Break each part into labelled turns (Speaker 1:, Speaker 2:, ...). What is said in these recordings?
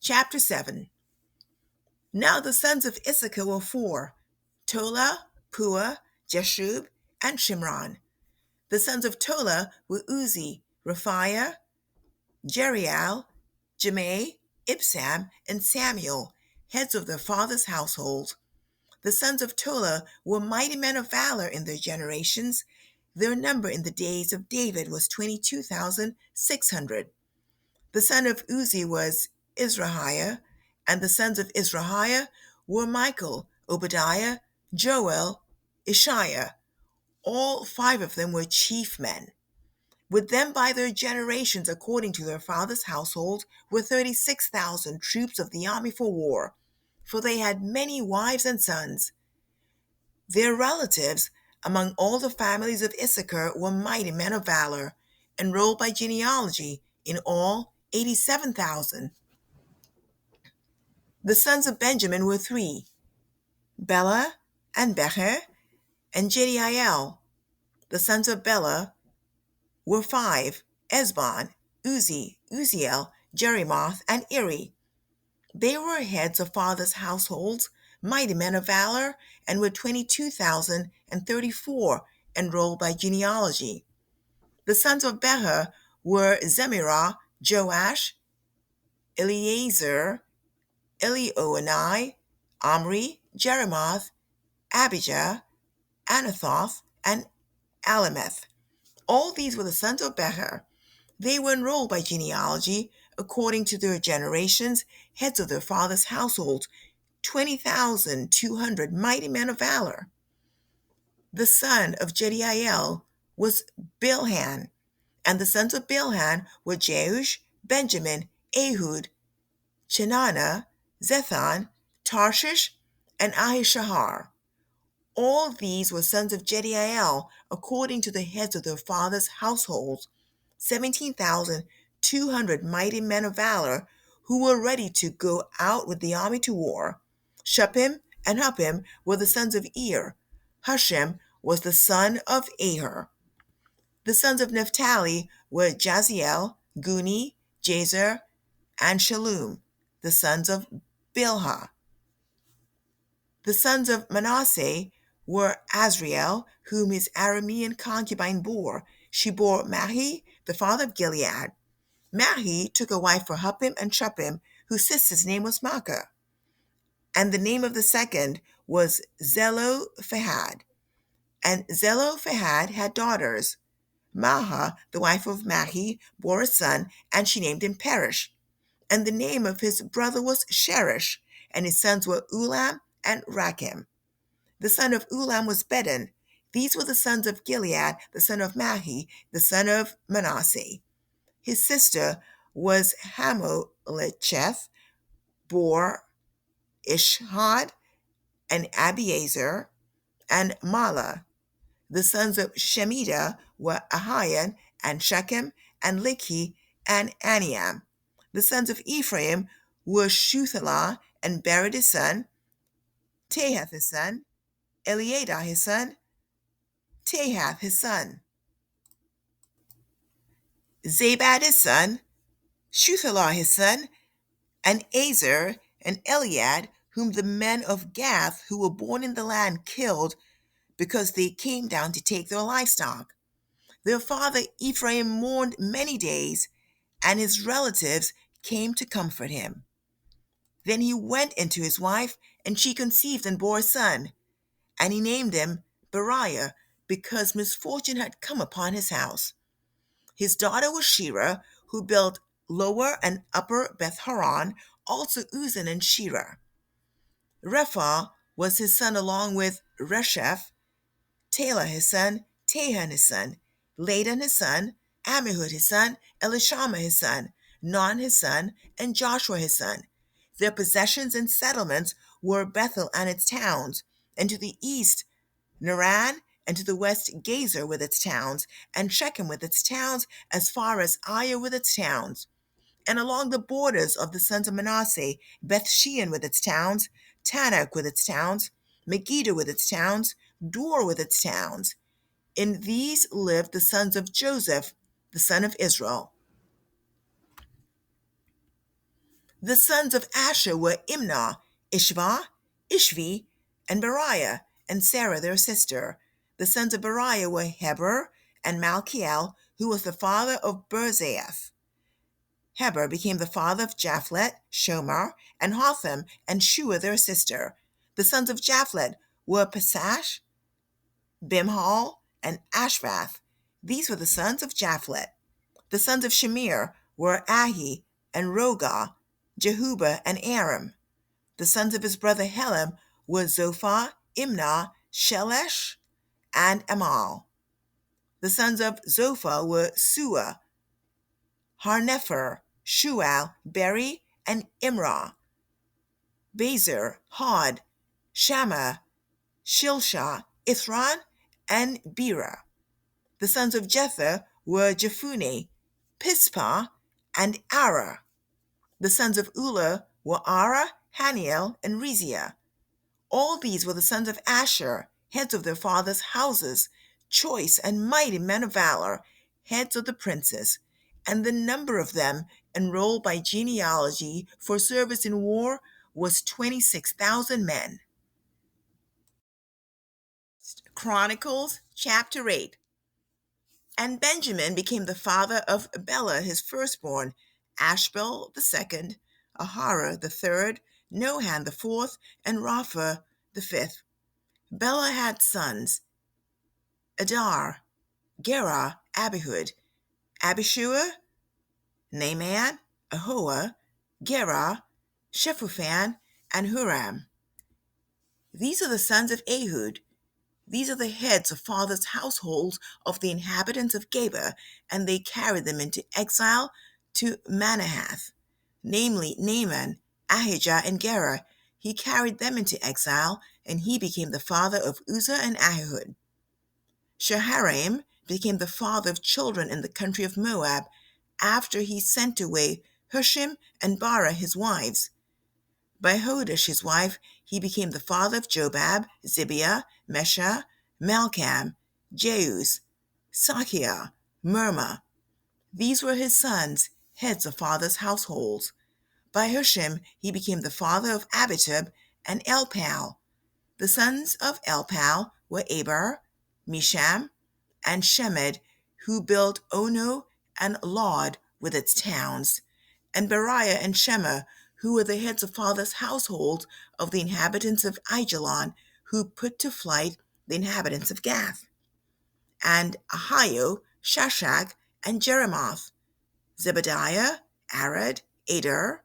Speaker 1: Chapter 7. Now the sons of Issachar were four: Tola, Pua, Jeshub, and Shimron. The sons of Tola were Uzi, Raphiah, Jeriel, Jemai, Ibsam, and Samuel, heads of their father's household. The sons of Tola were mighty men of valor in their generations. Their number in the days of David was 22,600. The son of Uzi was Izrahiah, and the sons of Izrahiah were Michael, Obadiah, Joel, Ishiah. All five of them were chief men. With them by their generations, according to their father's household, were 36,000 troops of the army for war, for they had many wives and sons. Their relatives among all the families of Issachar were mighty men of valor, enrolled by genealogy, in all 87,000. The sons of Benjamin were three: Bela, and Becher, and Jediael. The sons of Bela were five: Esbon, Uzi, Uziel, Jerimoth, and Eri. They were heads of fathers' households, mighty men of valor, and were 22,034 enrolled by genealogy. The sons of Becher were Zemirah, Joash, Eliezer, Elioenai, Omri, Jeremoth, Abijah, Anathoth, and Alameth. All these were the sons of Becher. They were enrolled by genealogy, according to their generations, heads of their father's households, 20,200 mighty men of valor. The son of Jediael was Bilhan, and the sons of Bilhan were Jeush, Benjamin, Ehud, Chenana, Zethan, Tarshish, and Ahishahar. All these were sons of Jediael, according to the heads of their fathers' households, 17,200 mighty men of valor, who were ready to go out with the army to war. Shuppim and Huppim were the sons of Ir. Hushem was the son of Aher. The sons of Naphtali were Jaziel, Guni, Jazer, and Shalom, the sons of Bilhah. The sons of Manasseh were Azriel, whom his Aramean concubine bore. She bore Mahi, the father of Gilead. Mahi took a wife for Huppim and Shuppim, whose sister's name was Maacah. And the name of the second was Zelophehad. And Zelophehad had daughters. Maha, the wife of Mahi, bore a son, and she named him Perish. And the name of his brother was Sheresh, and his sons were Ulam and Rakim. The son of Ulam was Beden. These were the sons of Gilead, the son of Mahi, the son of Manasseh. His sister was Hamelecheth, bore Ishhad, and Abiezer, and Mala. The sons of Shemida were Ahian, and Shechem, and Likhi, and Aniam. The sons of Ephraim were Shuthelah, and Bered his son, Tahath his son, Eliada his son, Tahath his son, Zabad his son, Shuthelah his son, and Azer and Eliad, whom the men of Gath who were born in the land killed, because they came down to take their livestock. Their father Ephraim mourned many days, and his relatives came to comfort him. Then he went into his wife, and she conceived and bore a son, and he named him Beriah, because misfortune had come upon his house. His daughter was Shira, who built Lower and Upper Beth Horon, also Uzan and Shira. Repha was his son, along with Resheph, Tela his son, Tahan his son, Ladan his son, Amihud his son, Elishama his son, Non his son, and Joshua his son. Their possessions and settlements were Bethel and its towns, and to the east Naran, and to the west Gezer with its towns, and Shechem with its towns, as far as Ai with its towns. And along the borders of the sons of Manasseh, Beth Shean with its towns, Tanakh with its towns, Megiddo with its towns, Dor with its towns. In these lived the sons of Joseph, the son of Israel. The sons of Asher were Imnah, Ishva, Ishvi, and Beriah, and Sarah their sister. The sons of Beriah were Heber and Malchiel, who was the father of Berzaeth. Heber became the father of Japhlet, Shomer, and Hotham, and Shua their sister. The sons of Japhlet were Pesash, Bimhal, and Ashvath. These were the sons of Japhlet. The sons of Shemir were Ahi and Rogah, Jehuba, and Aram. The sons of his brother Helem were Zophah, Imnah, Shelesh, and Amal. The sons of Zophah were Sua, Harnepher, Shual, Beri, and Imrah, Bezer, Hod, Shammah, Shilshah, Ithran, and Bera. The sons of Jether were Jephunneh, Pispa, and Ara. The sons of Ulah were Ara, Haniel, and Reziah. All these were the sons of Asher, heads of their fathers' houses, choice and mighty men of valor, heads of the princes. And the number of them enrolled by genealogy for service in war was 26,000 men. Chronicles chapter 8. And Benjamin became the father of Bela his firstborn, Ashbel the second, Ahara the third, Nohan the fourth, and Rapha the fifth. Bela had sons, Adar, Gera, Abihud, Abishua, Naaman, Ahoa, Gera, Shephuphan, and Huram. These are the sons of Ehud. These are the heads of fathers' households of the inhabitants of Geba, and they carried them into exile to Manahath, namely Naaman, Ahijah, and Gera. He carried them into exile, and he became the father of Uzzah and Ahihud. Shaharaim became the father of children in the country of Moab, after he sent away Hushim and Bara his wives. By Hodesh his wife he became the father of Jobab, Zibiah, Mesha, Malcham, Jeuz, Sachiah, Mirma. These were his sons, heads of fathers' households. By Hushim he became the father of Abitub and Elpal. The sons of Elpal were Eber, Misham, and Shemed, who built Ono and Lod with its towns, and Beriah and Shema, who were the heads of fathers' households of the inhabitants of Aijalon, who put to flight the inhabitants of Gath, and Ahio, Shashak, and Jeremoth, Zebediah, Arad, Eder,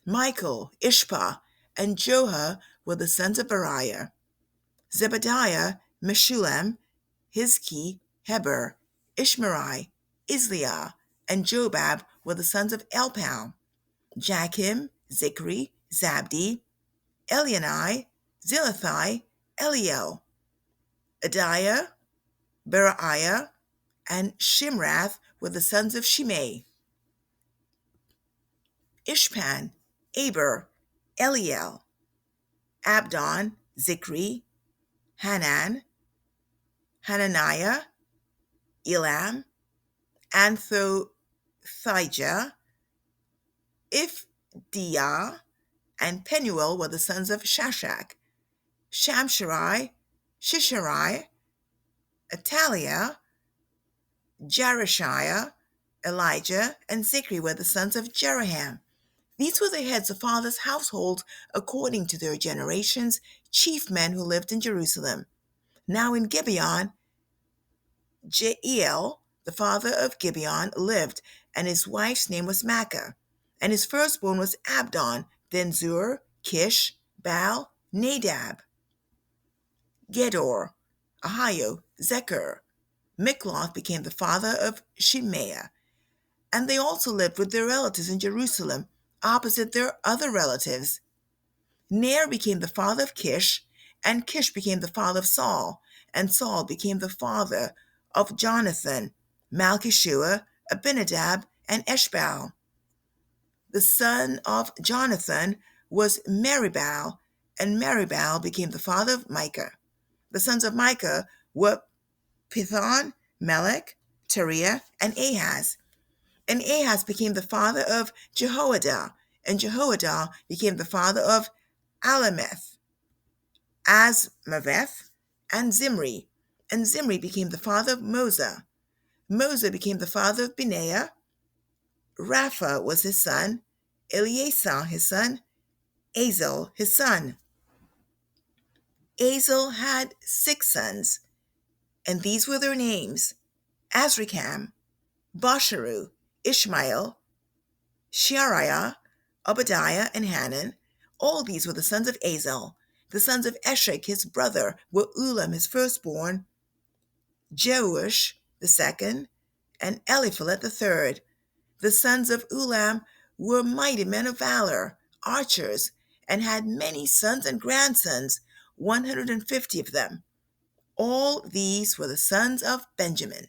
Speaker 1: Michael, Ishpa, and Joha were the sons of Beriah. Zebediah, Meshullam, Hizki, Heber, Ishmerai, Isliah, and Jobab were the sons of Elpal. Jachim, Zikri, Zabdi, Elionai, Zilithai, Eliel, Adiah, Beriah, and Shimrath were the sons of Shimei. Ishpan, Aber, Eliel, Abdon, Zikri, Hanan, Hananiah, Elam, Anthothijah, Ifdiah, and Penuel were the sons of Shashak. Shamsharai, Shisharai, Ataliah, Jereshiah, Elijah, and Zikri were the sons of Jeraham. These were the heads of fathers' households according to their generations, chief men who lived in Jerusalem. Now in Gibeon, Jeiel, the father of Gibeon, lived, and his wife's name was Makkah. And his firstborn was Abdon, then Zur, Kish, Baal, Nadab, Gedor, Ahio, Zechar. Mikloth became the father of Shimea. And they also lived with their relatives in Jerusalem, opposite their other relatives. Ner became the father of Kish, and Kish became the father of Saul, and Saul became the father of Jonathan, Malchishua, Abinadab, and Eshbaal. The son of Jonathan was Meribal, and Meribal became the father of Micah. The sons of Micah were Pithon, Melech, Teriah, and Ahaz. And Ahaz became the father of Jehoiada, And Jehoiada became the father of Alameth, Asmaveth, and Zimri. And Zimri became the father of Mosa. Mosa became the father of Benaiah. Rapha was his son. Eleasah his son. Azel his son. Azel had 6 sons, and these were their names: Azrikam, Basharu, Ishmael, Sheariah, Obadiah, and Hanan. All these were the sons of Azel. The sons of Eshek his brother were Ulam his firstborn, Jeush the second, and Eliphalet the third. The sons of Ulam were mighty men of valor, archers, and had many sons and grandsons, 150 of them. All these were the sons of Benjamin.